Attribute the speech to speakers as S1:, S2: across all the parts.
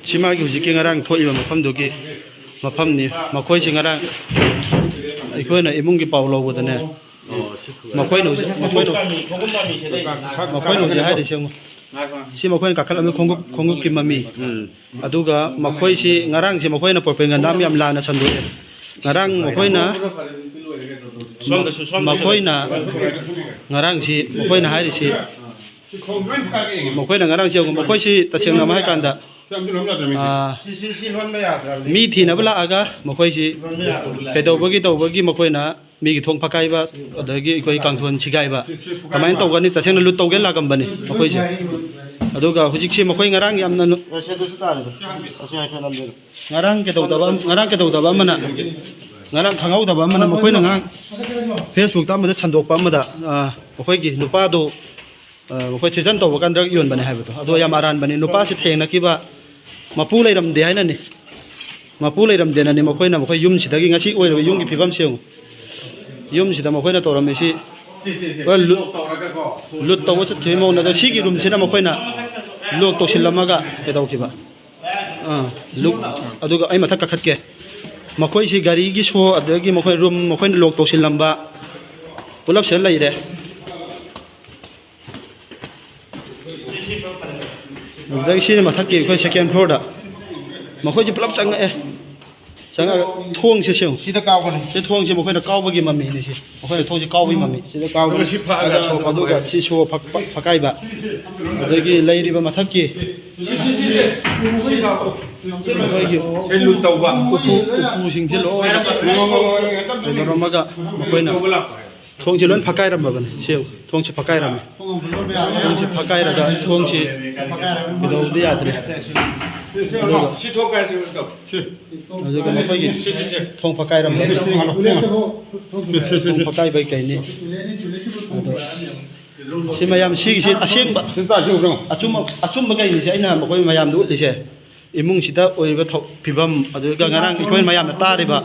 S1: Chimagi hujiki ngarang thoi mafam dugi mafam ni makhoi si ngarang aikoi na imung gi paulo bodane makhoi no je hai de seng si makhoi ka khala me khongup ki mami aduga makhoi si ngarang si makhoi na porpe ngandam yam la na sandu ngarang makhoi na ngarang si makhoi na hai si makhoi na ngarang si makhoi si taseng na mai kanda mi thi na bala aga makhoi si kedobagi makhoi na mi gi thong phakai ba adagi koi kangthon chigai ba kamai to gani taseng na lut to gen la gam bani makhoi si aduga hujik si makhoi ngarang yam na ngarang ke do da mana ngarang khangau da ba mana makhoi na ngang Facebook ta ma da sandok pa ma da makhoi gi nupa do makhoi thijan to kan drak yon bani hai ba to ado yam aran bani nupa si theng na ki ba mapu leiram de haina ni mapu leiram de na ni makhoi na makhoi yum sidagi ngasi oi ro yung gi phibam seung yum sida makhoi na toram si lut to wat the mo na da si gi rum sina makhoi na lok to silamaga ke daw ki ba luk aduga ai mathak ka khat ke makhoi si gari gi so adagi makhoi room makhoi na lok to silamba pulap sel lai de dagi si mathak ki khoi second floor da makhoi ji pulap chang thong se seung
S2: sida kaw ko ni
S1: se thong se makhoi na kaw ba gi mami ni si makhoi na thong se kaw bi mami sida kaw
S2: ga si pha ga so
S1: aduga si so phakai ba adagi lai ri ba mathak ki
S2: se lu tau ba
S1: upu sing je lo ro ma ga makhoi na thong se lon phakai ram ba ban seu thong se phakai ram thong se phakai ra ga thong se bido de ya tre
S2: si thok ga se to
S1: aduga makhoi gi thong phakai ram thong phakai bai kai ni si mayam si gi aseng ba
S2: sinta ju jong
S1: achum ba kai ni se aina makhoi mayam du li se imung sida oiba phibam aduga ngarang ikoi mayam na ta re ba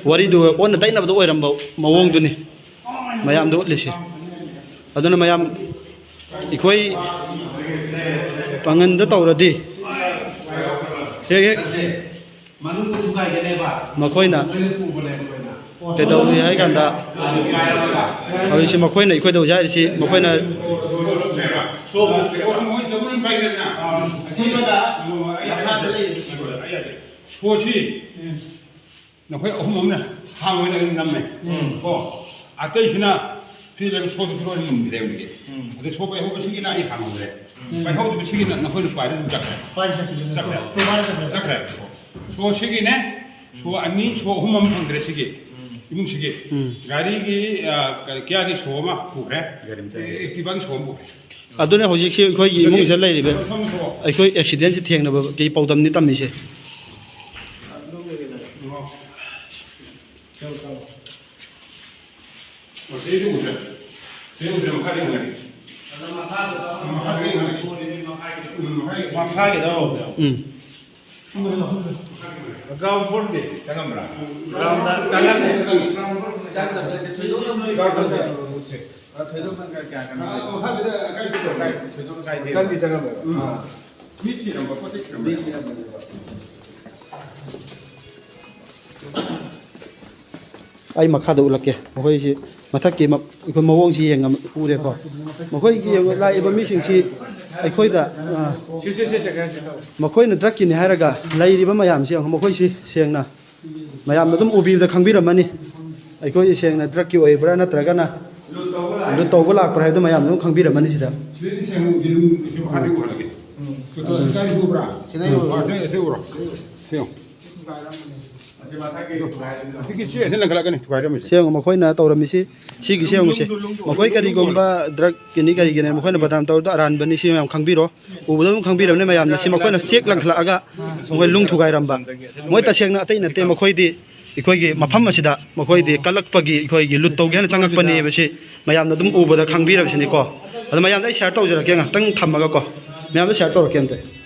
S1: wari du on dai na ba oiram ba mawong du ni mayam du li se aduna mayam ikoi pangan da tawradi he
S2: manung ku kai ge ne ba
S1: makhoi na ke daw ni hai kan da hoi si makhoi na ikoi daw jai si makhoi na
S2: so mo jom bai ge na si ba da ya kha de le so si na khoi ohum na hang we na nam me ko atai sina phi le so so ro ni de ni ge ade so bai ho ba si na ai hang le bai ho de si na na khoi pai de jak so si ne so ani so ohum am andre si ge imung si ge gari gi kya gi so ma ku re ki bang so mu
S1: aduna hojik si ikoi gi imung se lai ri be ikoi accident si theng na ba ki paudam ni tam ni se
S2: ground floor de jangan bra
S3: ground jangan jangan
S1: ai makha do ulake makhoi si mathak ki ikoi mawong si yeng u de ko makhoi gi lai ba mi sing si aikoi da makhoi na drak ki ni haraga lai ri ba mayam si makhoi si seng na mayam na dum ubi da khangbi ramani aikoi seng na drak ki oi bra na traga na lu to ba lak pra da mayam dum khangbi ramani si da seng makhoi na tawram si si gi seng si makhoi kari gomba drug kini kari gene makhoi na badam taw da aran bani si mayam khangbi ro u budam khangbi ram ne mayam na si makhoi na sek lang khla aga makhoi lung thugai ram ba moi ta seng na atai na te makhoi di ikoi gi mafam asida makhoi di kalak pagi ikoi gi lut taw gen changak pani ba si mayam na dum u bada khangbi ram si ni ko ada mayam dai share taw jara ke nga tang thamaga ko mayam da share taw kem te